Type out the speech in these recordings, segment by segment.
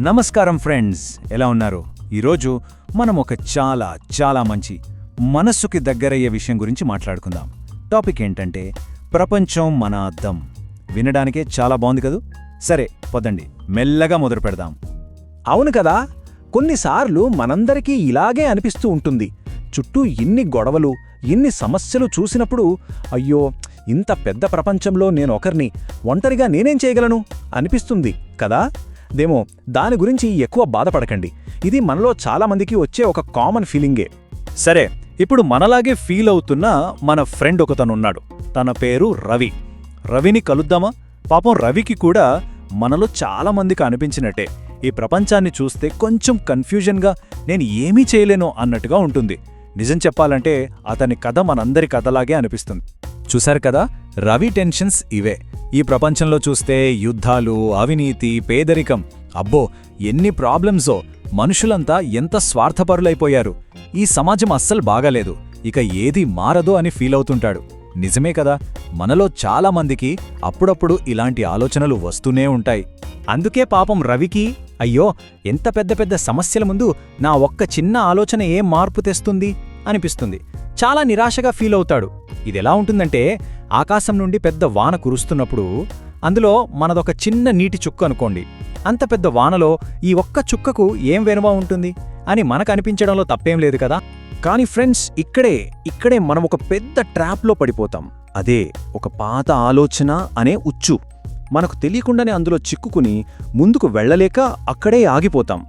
నమస్కారం ఫ్రెండ్స్, ఎలా ఉన్నారు? ఈరోజు మనం ఒక చాలా మంచి మనస్సుకి దగ్గరయ్యే విషయం గురించి మాట్లాడుకుందాం. టాపిక్ ఏంటంటే ప్రపంచం మన అద్దం. వినడానికే చాలా బాగుంది కదూ. సరే పదండి, మెల్లగా మొదలు పెడదాం. అవును కదా, కొన్నిసార్లు మనందరికీ ఇలాగే అనిపిస్తూ ఉంటుంది. చుట్టూ ఇన్ని గొడవలు, ఇన్ని సమస్యలు చూసినప్పుడు అయ్యో, ఇంత పెద్ద ప్రపంచంలో నేనొకరిని ఒంటరిగా నేనేం చేయగలను అనిపిస్తుంది కదా. దేమో దాని గురించి ఎక్కువ బాధపడకండి. ఇది మనలో చాలామందికి వచ్చే ఒక కామన్ ఫీలింగే. సరే, ఇప్పుడు మనలాగే ఫీల్ అవుతున్న మన ఫ్రెండ్ ఒకతనున్నాడు. తన పేరు రవి. రవిని కలుద్దామా? పాపం రవికి కూడా మనలో చాలామందికి అనిపించినట్టే ఈ ప్రపంచాన్ని చూస్తే కొంచెం కన్ఫ్యూజన్గా, నేను ఏమీ చేయలేను అన్నట్టుగా ఉంటుంది. నిజం చెప్పాలంటే అతని కథ మనందరి కథలాగే అనిపిస్తుంది. చూశారు కదా, రవి టెన్షన్స్ ఇవే. ఈ ప్రపంచంలో చూస్తే యుద్ధాలు, అవినీతి, పేదరికం, అబ్బో ఎన్ని ప్రాబ్లమ్సో. మనుషులంతా ఎంత స్వార్థపరులైపోయారు. ఈ సమాజం అస్సలు బాగాలేదు, ఇక ఏది మారదో అని ఫీల్ అవుతుంటాడు. నిజమే కదా, మనలో చాలామందికి అప్పుడప్పుడు ఇలాంటి ఆలోచనలు వస్తూనే ఉంటాయి. అందుకే పాపం రవికి అయ్యో, ఎంత పెద్ద పెద్ద సమస్యల ముందు నా ఒక్క చిన్న ఆలోచన ఏం మార్పు తెస్తుంది అనిపిస్తుంది. చాలా నిరాశగా ఫీల్ అవుతాడు. ఇదెలా ఉంటుందంటే, ఆకాశం నుండి పెద్ద వాన కురుస్తున్నప్పుడు అందులో మనదొక చిన్న నీటి చుక్క అనుకోండి. అంత పెద్ద వానలో ఈ ఒక్క చుక్కకు ఏం వెనుమ ఉంటుంది అని మనకు అనిపించడంలో తప్పేం లేదు కదా. కానీ ఫ్రెండ్స్, ఇక్కడే మనం ఒక పెద్ద ట్రాప్లో పడిపోతాం. అదే ఒక పాత ఆలోచన అనే ఉచ్చు. మనకు తెలియకుండానే అందులో చిక్కుకుని ముందుకు వెళ్లలేక అక్కడే ఆగిపోతాం.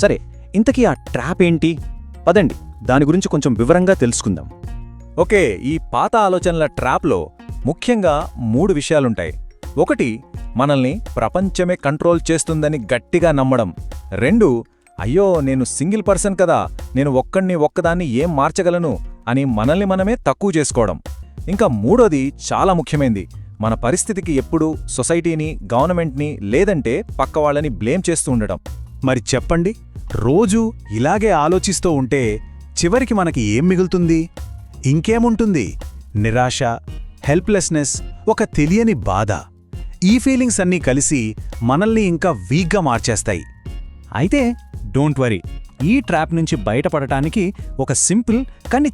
సరే, ఇంతకీ ఆ ట్రాప్ ఏంటి? పదండి, దాని గురించి కొంచెం వివరంగా తెలుసుకుందాం. ఓకే, ఈ పాత ఆలోచనల ట్రాప్లో ముఖ్యంగా 3 విషయాలుంటాయి. 1, మనల్ని ప్రపంచమే కంట్రోల్ చేస్తుందని గట్టిగా నమ్మడం. 2, అయ్యో నేను సింగిల్ పర్సన్ కదా, నేను ఒక్కదాన్ని ఏం మార్చగలను అని మనల్ని మనమే తక్కువ చేసుకోవడం. ఇంకా 3వది చాలా ముఖ్యమైంది, మన పరిస్థితికి ఎప్పుడూ సొసైటీని, గవర్నమెంట్ని లేదంటే పక్కవాళ్ళని బ్లేమ్ చేస్తూ ఉండడం. మరి చెప్పండి, రోజూ ఇలాగే ఆలోచిస్తూ ఉంటే చివరికి మనకి ఏం మిగులుతుంది? ఇంకేముంటుంది? నిరాశ, హెల్ప్లెస్నెస్, ఒక తెలియని బాధ. ఈ ఫీలింగ్స్ అన్నీ కలిసి మనల్ని ఇంకా వీక్గా మార్చేస్తాయి. అయితే డోంట్ వరీ, ఈ ట్రాప్ నుంచి బయటపడటానికి ఒక సింపుల్ కానీ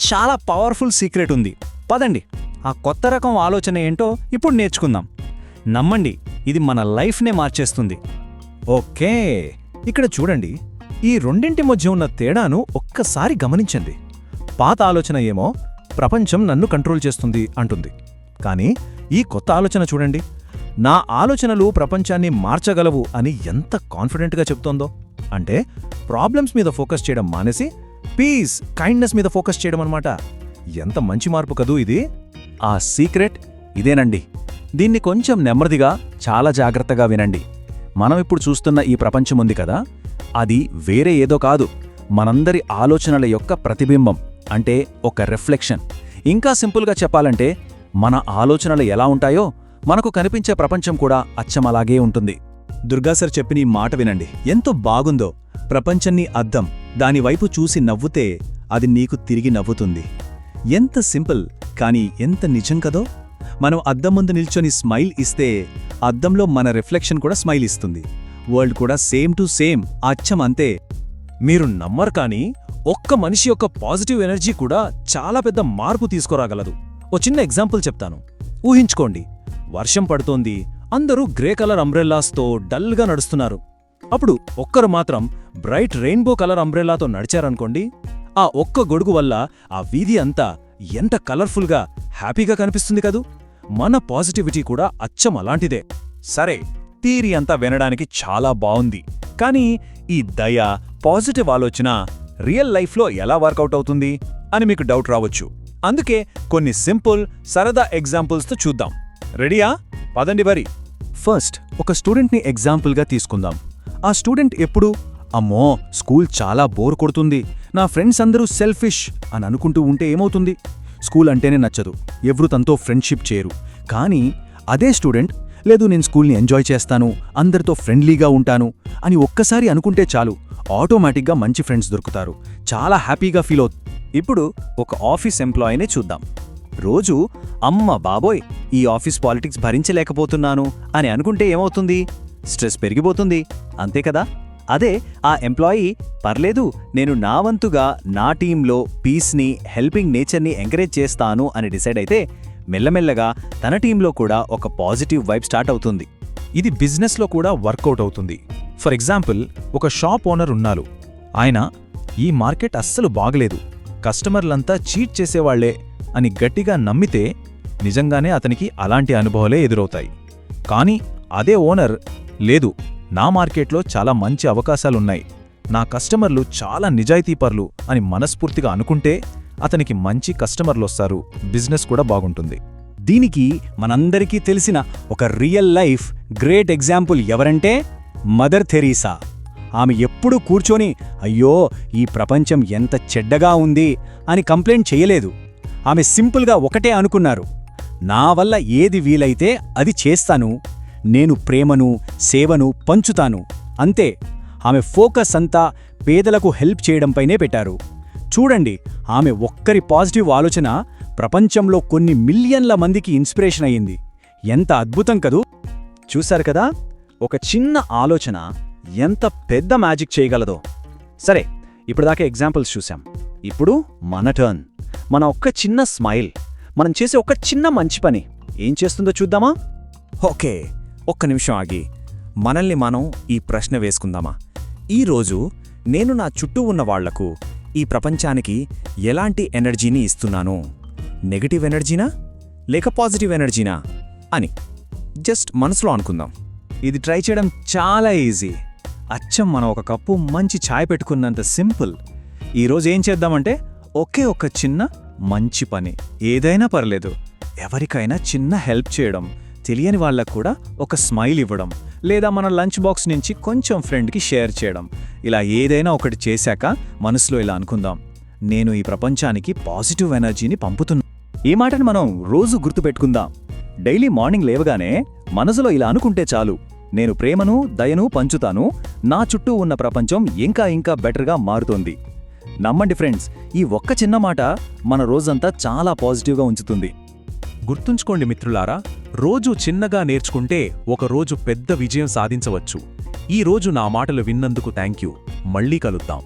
చాలా పవర్ఫుల్ సీక్రెట్ ఉంది. పదండి, ఆ కొత్త రకం ఆలోచన ఏంటో ఇప్పుడు నేర్చుకుందాం. నమ్మండి, ఇది మన లైఫ్నే మార్చేస్తుంది. ఓకే, ఇక్కడ చూడండి, ఈ రెండింటి మధ్య ఉన్న తేడాను ఒక్కసారి గమనించండి. పాత ఆలోచన ఏమో ప్రపంచం నన్ను కంట్రోల్ చేస్తుంది అంటుంది. కానీ ఈ కొత్త ఆలోచన చూడండి, నా ఆలోచనలు ప్రపంచాన్ని మార్చగలవు అని ఎంత కాన్ఫిడెంట్గా చెప్తోందో. అంటే ప్రాబ్లమ్స్ మీద ఫోకస్ చేయడం మానేసి పీస్, కైండ్నెస్ మీద ఫోకస్ చేయడం అన్నమాట. ఎంత మంచి మార్పు కదూ ఇది. ఆ సీక్రెట్ ఇదేనండి. దీన్ని కొంచెం నెమ్మదిగా, చాలా జాగ్రత్తగా వినండి. మనం ఇప్పుడు చూస్తున్న ఈ ప్రపంచం ఉంది కదా, అది వేరే ఏదో కాదు, మనందరి ఆలోచనల యొక్క ప్రతిబింబం. అంటే ఒక రిఫ్లెక్షన్. ఇంకా సింపుల్గా చెప్పాలంటే, మన ఆలోచనలు ఎలా ఉంటాయో మనకు కనిపించే ప్రపంచం కూడా అచ్చం అలాగే ఉంటుంది. దుర్గాసర్ చెప్పిన ఈ మాట వినండి, ఎంతో బాగుందో. ప్రపంచాన్ని అద్దం, దానివైపు చూసి నవ్వుతే అది నీకు తిరిగి నవ్వుతుంది. ఎంత సింపుల్, కానీ ఎంత నిజం కదో. మనం అద్దం ముందు నిల్చొని స్మైల్ ఇస్తే అద్దంలో మన రిఫ్లెక్షన్ కూడా స్మైల్ ఇస్తుంది. వరల్డ్ కూడా సేమ్ టు సేమ్, అచ్చం అంతే. మీరు నమ్మరు, కానీ ఒక్క మనిషి యొక్క పాజిటివ్ ఎనర్జీ కూడా చాలా పెద్ద మార్పు తీసుకురాగలదు. ఓ చిన్న ఎగ్జాంపుల్ చెప్తాను. ఊహించుకోండి, వర్షం పడుతోంది, అందరూ గ్రే కలర్ అంబ్రెల్లాస్తో డల్గా నడుస్తున్నారు. అప్పుడు ఒక్కరు మాత్రం బ్రైట్ రెయిన్బో కలర్ అంబ్రెల్లాతో నడిచారనుకోండి. ఆ ఒక్క గొడుగు వల్ల ఆ వీధి అంతా ఎంత కలర్ఫుల్గా, హ్యాపీగా కనిపిస్తుంది కదూ. మన పాజిటివిటీ కూడా అచ్చం అలాంటిదే. సరే, థియరీ అంతా వినడానికి చాలా బావుంది, కానీ ఈ దయ, పాజిటివ్ ఆలోచన రియల్ లైఫ్లో ఎలా వర్కౌట్ అవుతుంది అని మీకు డౌట్ రావచ్చు. అందుకే కొన్ని సింపుల్, సరదా ఎగ్జాంపుల్స్తో చూద్దాం. రెడీయా? పదండి వరి. ఫస్ట్, ఒక స్టూడెంట్ని ఎగ్జాంపుల్గా తీసుకుందాం. ఆ స్టూడెంట్ ఎప్పుడు అమ్మో స్కూల్ చాలా బోర్ కొడుతుంది, నా ఫ్రెండ్స్ అందరూ సెల్ఫిష్ అని అనుకుంటూ ఉంటే ఏమవుతుంది? స్కూల్ అంటేనే నచ్చదు, ఎవరు తనతో ఫ్రెండ్షిప్ చేయరు. కానీ అదే స్టూడెంట్, లేదు నేను స్కూల్ని ఎంజాయ్ చేస్తాను, అందరితో ఫ్రెండ్లీగా ఉంటాను అని ఒక్కసారి అనుకుంటే చాలు, ఆటోమేటిక్గా మంచి ఫ్రెండ్స్ దొరుకుతారు, చాలా హ్యాపీగా ఫీల్ అవుతుంది. ఇప్పుడు ఒక ఆఫీస్ ఎంప్లాయీనే చూద్దాం. రోజూ అమ్మ బాబోయ్ ఈ ఆఫీస్ పాలిటిక్స్ భరించలేకపోతున్నాను అని అనుకుంటే ఏమవుతుంది? స్ట్రెస్ పెరిగిపోతుంది, అంతే కదా? అదే ఆ ఎంప్లాయీ పర్లేదు, నేను నా వంతుగా నా టీంలో పీస్ని, హెల్పింగ్ నేచర్ని ఎంకరేజ్ చేస్తాను అని డిసైడ్ అయితే మెల్లమెల్లగా తన టీంలో కూడా ఒక పాజిటివ్ వైబ్ స్టార్ట్ అవుతుంది. ఇది బిజినెస్లో కూడా వర్కౌట్ అవుతుంది. ఫర్ ఎగ్జాంపుల్, ఒక షాప్ ఓనర్ ఉన్నారు. ఆయన ఈ మార్కెట్ అస్సలు బాగలేదు, కస్టమర్లంతా చీట్ చేసేవాళ్లే అని గట్టిగా నమ్మితే నిజంగానే అతనికి అలాంటి అనుభవాలే ఎదురవుతాయి. కానీ అదే ఓనర్, లేదు, నా మార్కెట్లో చాలా మంచి అవకాశాలున్నాయి, నా కస్టమర్లు చాలా నిజాయితీపరులు అని మనస్ఫూర్తిగా అనుకుంటే అతనికి మంచి కస్టమర్లొస్తారు, బిజినెస్ కూడా బాగుంటుంది. దీనికి మనందరికీ తెలిసిన ఒక రియల్ లైఫ్ గ్రేట్ ఎగ్జాంపుల్ ఎవరంటే మదర్ థెరీసా. ఆమె ఎప్పుడూ కూర్చొని అయ్యో ఈ ప్రపంచం ఎంత చెడ్డగా ఉంది అని కంప్లైంట్ చేయలేదు. ఆమె సింపుల్గా ఒకటే అనుకున్నారు, నా వల్ల ఏది వీలైతే అది చేస్తాను, నేను ప్రేమను, సేవను పంచుతాను, అంతే. ఆమె ఫోకస్ అంతా పేదలకు హెల్ప్ చేయడంపైనే పెట్టారు. చూడండి, ఆమె ఒక్కరి పాజిటివ్ ఆలోచన ప్రపంచంలో కొన్ని మిలియన్ల మందికి ఇన్స్పిరేషన్ అయ్యింది. ఎంత అద్భుతం కదూ! చూశారు కదా, ఒక చిన్న ఆలోచన ఎంత పెద్ద మ్యాజిక్ చేయగలదో. సరే, ఇప్పటిదాకా ఎగ్జాంపుల్స్ చూశాం. ఇప్పుడు మన టర్న్. మన ఒక్క చిన్న స్మైల్, మనం చేసే ఒక చిన్న మంచి పని ఏం చేస్తుందో చూద్దామా? ఓకే, ఒక్క నిమిషం ఆగి మనల్ని మనం ఈ ప్రశ్న వేసుకుందామా? ఈరోజు నేను నా చుట్టూ ఉన్న వాళ్లకు, ఈ ప్రపంచానికి ఎలాంటి ఎనర్జీని ఇస్తున్నాను? నెగటివ్ ఎనర్జీనా లేక పాజిటివ్ ఎనర్జీనా అని జస్ట్ మనసులో అనుకుందాం. ఇది ట్రై చేయడం చాలా ఈజీ. అచ్చం మనం ఒక కప్పు మంచి ఛాయ్ పెట్టుకున్నంత సింపుల్. ఈరోజు ఏం చేద్దామంటే ఒకే ఒక చిన్న మంచి పని, ఏదైనా పర్లేదు, ఎవరికైనా చిన్న హెల్ప్ చేయడం, తెలియని వాళ్ళకు కూడా ఒక స్మైల్ ఇవ్వడం, లేదా మన లంచ్ బాక్స్ నుంచి కొంచెం ఫ్రెండ్కి షేర్ చేయడం. ఇలా ఏదైనా ఒకటి చేశాక మనసులో ఇలా అనుకుందాం, నేను ఈ ప్రపంచానికి పాజిటివ్ ఎనర్జీని పంపుతున్నా. ఈ మాటని మనం రోజు గుర్తుపెట్టుకుందాం. డైలీ మార్నింగ్ లేవగానే మనసులో ఇలా అనుకుంటే చాలు, నేను ప్రేమను, దయను పంచుతాను, నా చుట్టూ ఉన్న ప్రపంచం ఇంకా ఇంకా బెటర్గా మారుతోంది. నమ్మండి ఫ్రెండ్స్, ఈ ఒక్క చిన్న మాట మన రోజంతా చాలా పాజిటివ్గా ఉంచుతుంది. గుర్తుంచుకోండి మిత్రులారా, రోజు చిన్నగా నేర్చుకుంటే ఒకరోజు పెద్ద విజయం సాధించవచ్చు. ఈ రోజు నా మాటలు విన్నందుకు థాంక్యూ. మళ్ళీ కలుద్దాం.